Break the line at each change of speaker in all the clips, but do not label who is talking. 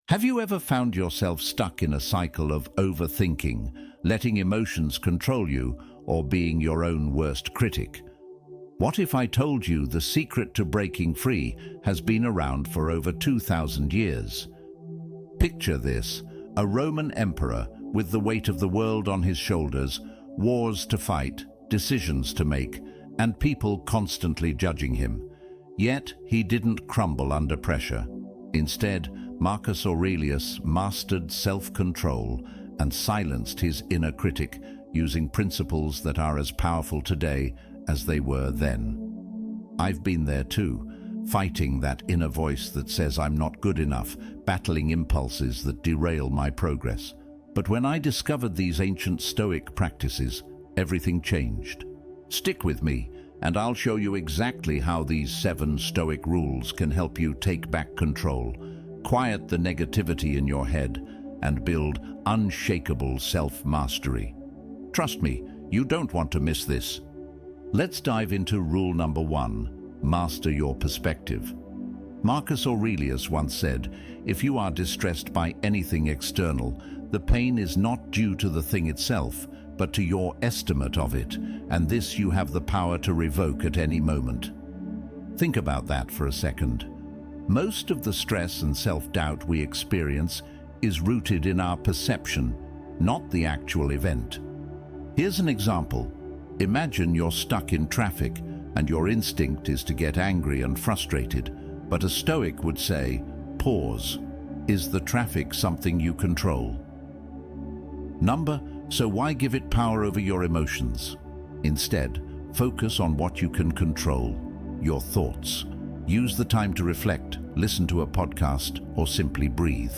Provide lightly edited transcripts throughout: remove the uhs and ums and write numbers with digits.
Have you ever found yourself stuck in a cycle of overthinking, letting emotions control you, or being your own worst critic? What if I told you the secret to breaking free has been around for over 2,000 years? Picture this: a Roman emperor with the weight of the world on his shoulders, wars to fight, decisions to make, and people constantly judging him. Yet he didn't crumble under pressure. Instead, Marcus Aurelius mastered self-control and silenced his inner critic using principles that are as powerful today as they were then. I've been there too, fighting that inner voice that says I'm not good enough, battling impulses that derail my progress. But when I discovered these ancient Stoic practices, everything changed. Stick with me, and I'll show you exactly how these 7 Stoic rules can help you take back control, quiet the negativity in your head, and build unshakable self-mastery. Trust me, you don't want to miss this. Let's dive into rule number 1, master your perspective. Marcus Aurelius once said, if you are distressed by anything external, the pain is not due to the thing itself, but to your estimate of it, and this you have the power to revoke at any moment. Think about that for a second. Most of the stress and self-doubt we experience is rooted in our perception, not the actual event. Here's an example. Imagine you're stuck in traffic and your instinct is to get angry and frustrated, but a Stoic would say, pause. Is the traffic something you control? So why give it power over your emotions? Instead, focus on what you can control, your thoughts. Use the time to reflect, listen to a podcast, or simply breathe.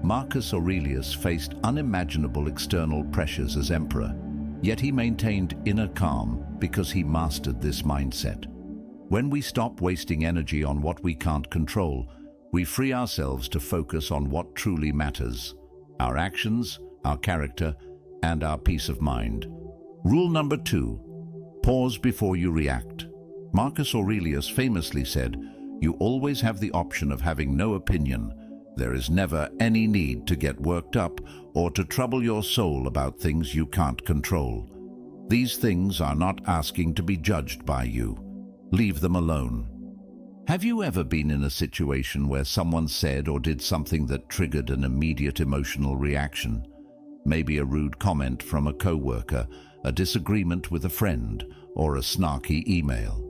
Marcus Aurelius faced unimaginable external pressures as emperor, yet he maintained inner calm because he mastered this mindset. When we stop wasting energy on what we can't control, we free ourselves to focus on what truly matters: our actions, our character, and our peace of mind. Rule number 2, pause before you react. Marcus Aurelius famously said, you always have the option of having no opinion. There is never any need to get worked up or to trouble your soul about things you can't control. These things are not asking to be judged by you. Leave them alone. Have you ever been in a situation where someone said or did something that triggered an immediate emotional reaction? Maybe a rude comment from a coworker, a disagreement with a friend, or a snarky email.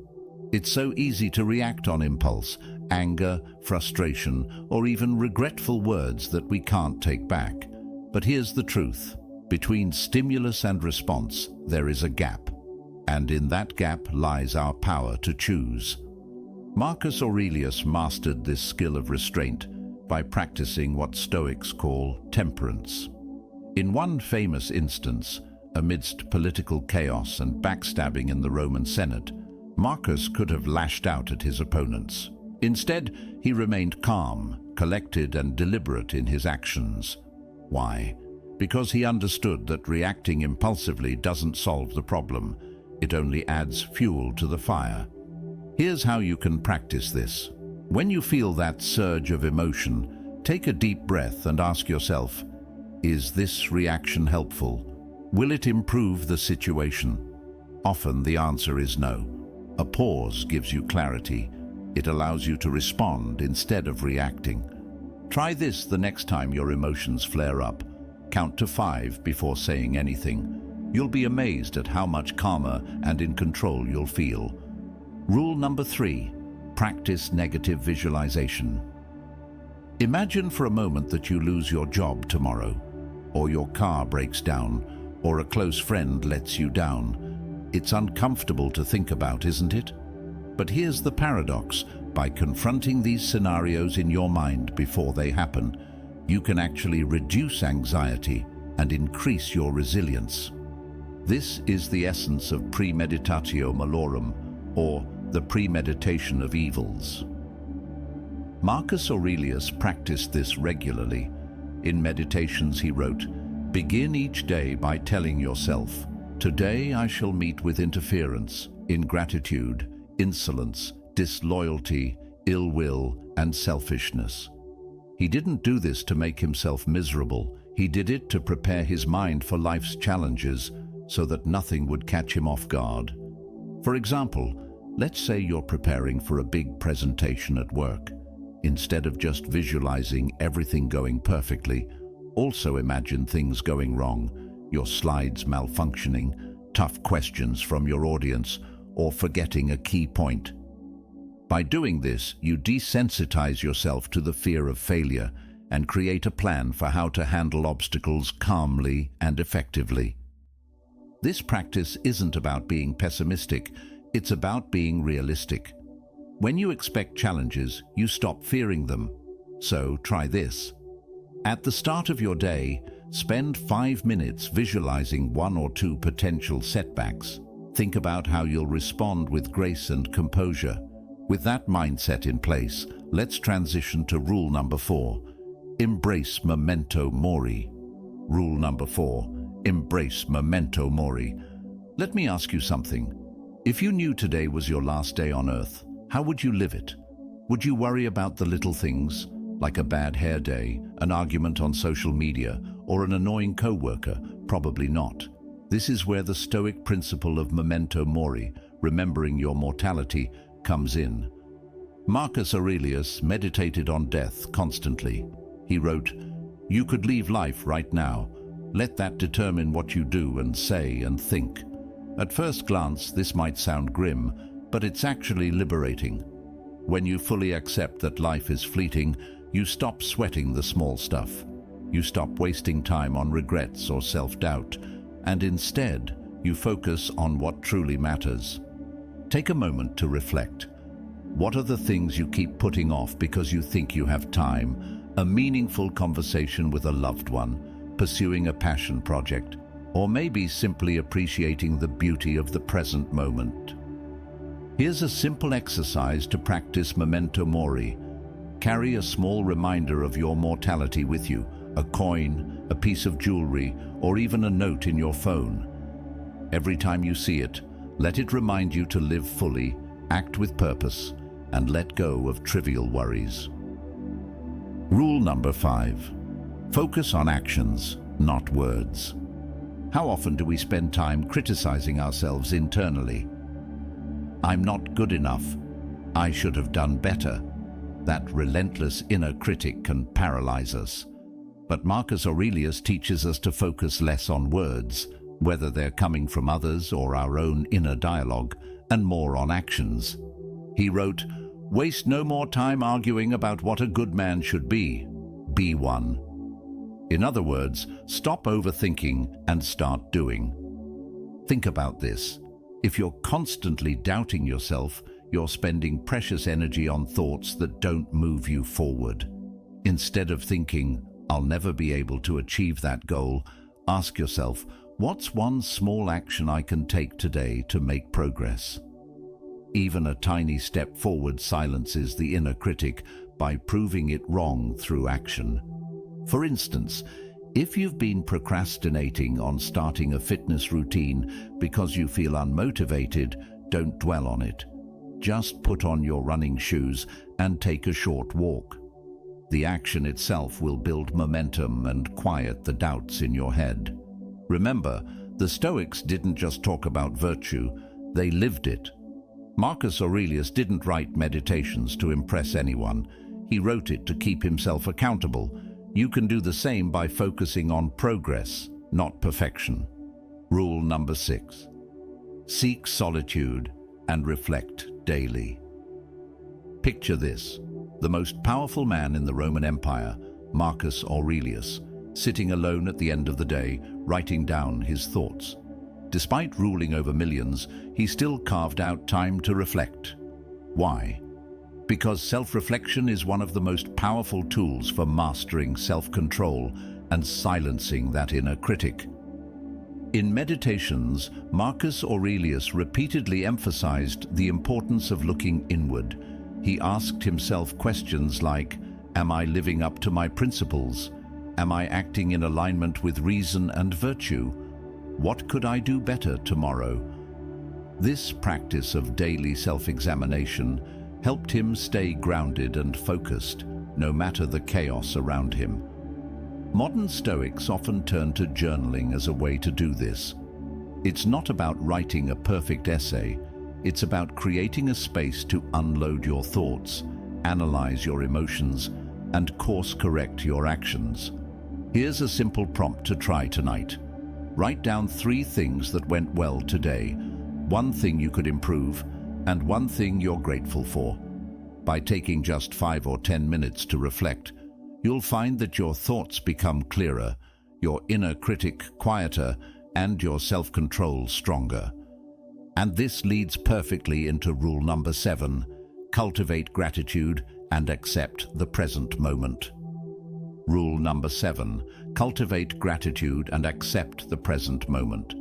It's so easy to react on impulse, anger, frustration, or even regretful words that we can't take back. But here's the truth. Between stimulus and response, there is a gap. And in that gap lies our power to choose. Marcus Aurelius mastered this skill of restraint by practicing what Stoics call temperance. In one famous instance, amidst political chaos and backstabbing in the Roman Senate, Marcus could have lashed out at his opponents. Instead, he remained calm, collected, and deliberate in his actions. Why? Because he understood that reacting impulsively doesn't solve the problem. It only adds fuel to the fire. Here's how you can practice this. When you feel that surge of emotion, take a deep breath and ask yourself, is this reaction helpful? Will it improve the situation? Often the answer is no. A pause gives you clarity. It allows you to respond instead of reacting. Try this the next time your emotions flare up. Count to 5 before saying anything. You'll be amazed at how much calmer and in control you'll feel. Rule number 3, practice negative visualization. Imagine for a moment that you lose your job tomorrow, or your car breaks down, or a close friend lets you down. It's uncomfortable to think about, isn't it? But here's the paradox. By confronting these scenarios in your mind before they happen, you can actually reduce anxiety and increase your resilience. This is the essence of premeditatio malorum, or the premeditation of evils. Marcus Aurelius practiced this regularly. In Meditations he wrote, begin each day by telling yourself, today I shall meet with interference, ingratitude, insolence, disloyalty, ill will, and selfishness. He didn't do this to make himself miserable. He did it to prepare his mind for life's challenges so that nothing would catch him off guard. For example, let's say you're preparing for a big presentation at work. Instead of just visualizing everything going perfectly, also imagine things going wrong, your slides malfunctioning, tough questions from your audience, or forgetting a key point. By doing this, you desensitize yourself to the fear of failure and create a plan for how to handle obstacles calmly and effectively. This practice isn't about being pessimistic, it's about being realistic. When you expect challenges, you stop fearing them. So try this. At the start of your day, spend 5 minutes visualizing 1 or 2 potential setbacks. Think about how you'll respond with grace and composure. With that mindset in place, let's transition to rule number 4. Embrace memento mori. Rule number 4. Embrace memento mori. Let me ask you something. If you knew today was your last day on Earth, how would you live it? Would you worry about the little things, like a bad hair day, an argument on social media, or an annoying co-worker? Probably not. This is where the Stoic principle of memento mori, remembering your mortality, comes in. Marcus Aurelius meditated on death constantly. He wrote, "You could leave life right now. Let that determine what you do and say and think." At first glance, this might sound grim, but it's actually liberating. When you fully accept that life is fleeting, you stop sweating the small stuff. You stop wasting time on regrets or self-doubt, and instead, you focus on what truly matters. Take a moment to reflect. What are the things you keep putting off because you think you have time? A meaningful conversation with a loved one, pursuing a passion project, or maybe simply appreciating the beauty of the present moment. Here's a simple exercise to practice memento mori. Carry a small reminder of your mortality with you, a coin, a piece of jewelry, or even a note in your phone. Every time you see it, let it remind you to live fully, act with purpose, and let go of trivial worries. Rule number 5. Focus on actions, not words. How often do we spend time criticizing ourselves internally? I'm not good enough. I should have done better. That relentless inner critic can paralyze us. But Marcus Aurelius teaches us to focus less on words, whether they're coming from others or our own inner dialogue, and more on actions. He wrote, "Waste no more time arguing about what a good man should be. Be one." In other words, stop overthinking and start doing. Think about this. If you're constantly doubting yourself, you're spending precious energy on thoughts that don't move you forward. Instead of thinking, "I'll never be able to achieve that goal," ask yourself, what's one small action I can take today to make progress? Even a tiny step forward silences the inner critic by proving it wrong through action. For instance, if you've been procrastinating on starting a fitness routine because you feel unmotivated, don't dwell on it. Just put on your running shoes and take a short walk. The action itself will build momentum and quiet the doubts in your head. Remember, the Stoics didn't just talk about virtue, they lived it. Marcus Aurelius didn't write meditations to impress anyone. He wrote it to keep himself accountable. You can do the same by focusing on progress, not perfection. Rule number 6. Seek solitude and reflect daily. Picture this: the most powerful man in the Roman Empire, Marcus Aurelius, sitting alone at the end of the day, writing down his thoughts. Despite ruling over millions, he still carved out time to reflect. Why? Because self-reflection is one of the most powerful tools for mastering self-control and silencing that inner critic. In Meditations, Marcus Aurelius repeatedly emphasized the importance of looking inward. He asked himself questions like, "Am I living up to my principles? Am I acting in alignment with reason and virtue? What could I do better tomorrow?" This practice of daily self-examination helped him stay grounded and focused, no matter the chaos around him. Modern Stoics often turn to journaling as a way to do this. It's not about writing a perfect essay, it's about creating a space to unload your thoughts, analyze your emotions, and course-correct your actions. Here's a simple prompt to try tonight. Write down 3 things that went well today, 1 thing you could improve, and 1 thing you're grateful for. By taking just 5 or 10 minutes to reflect, you'll find that your thoughts become clearer, your inner critic quieter, and your self-control stronger. And this leads perfectly into rule number 7, cultivate gratitude and accept the present moment. Rule number 7, cultivate gratitude and accept the present moment.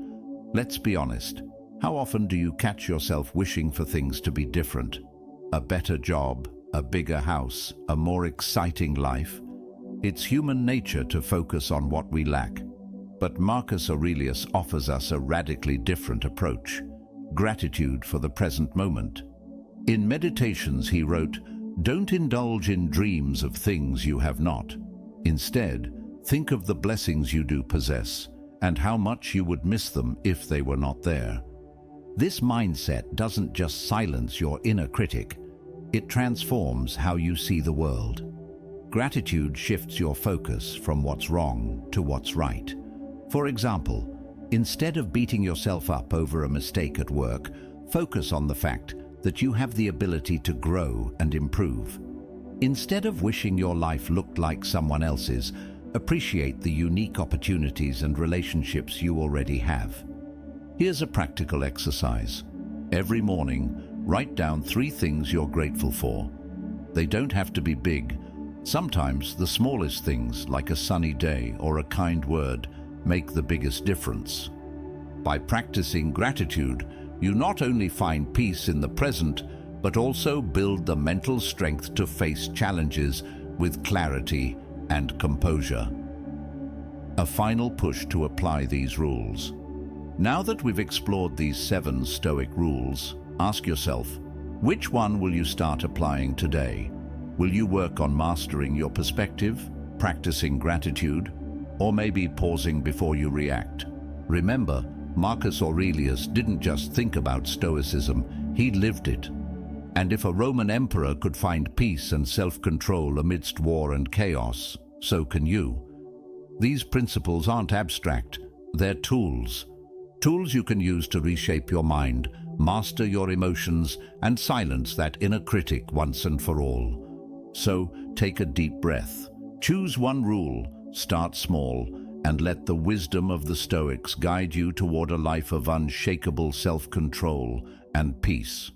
Let's be honest, how often do you catch yourself wishing for things to be different? A better job, a bigger house, a more exciting life? It's human nature to focus on what we lack. But Marcus Aurelius offers us a radically different approach: gratitude for the present moment. In Meditations he wrote, "Don't indulge in dreams of things you have not. Instead, think of the blessings you do possess and how much you would miss them if they were not there." This mindset doesn't just silence your inner critic, it transforms how you see the world. Gratitude shifts your focus from what's wrong to what's right. For example, instead of beating yourself up over a mistake at work, focus on the fact that you have the ability to grow and improve. Instead of wishing your life looked like someone else's, appreciate the unique opportunities and relationships you already have. Here's a practical exercise. Every morning, write down 3 things you're grateful for. They don't have to be big. Sometimes the smallest things, like a sunny day or a kind word, make the biggest difference. By practicing gratitude, you not only find peace in the present, but also build the mental strength to face challenges with clarity and composure. A final push to apply these rules. Now that we've explored these 7 Stoic rules, ask yourself, which one will you start applying today? Will you work on mastering your perspective, practicing gratitude, or maybe pausing before you react? Remember, Marcus Aurelius didn't just think about Stoicism, he lived it. And if a Roman emperor could find peace and self-control amidst war and chaos, so can you. These principles aren't abstract, they're tools. Tools you can use to reshape your mind, master your emotions, and silence that inner critic once and for all. So, take a deep breath. Choose one rule, start small, and let the wisdom of the Stoics guide you toward a life of unshakable self-control and peace.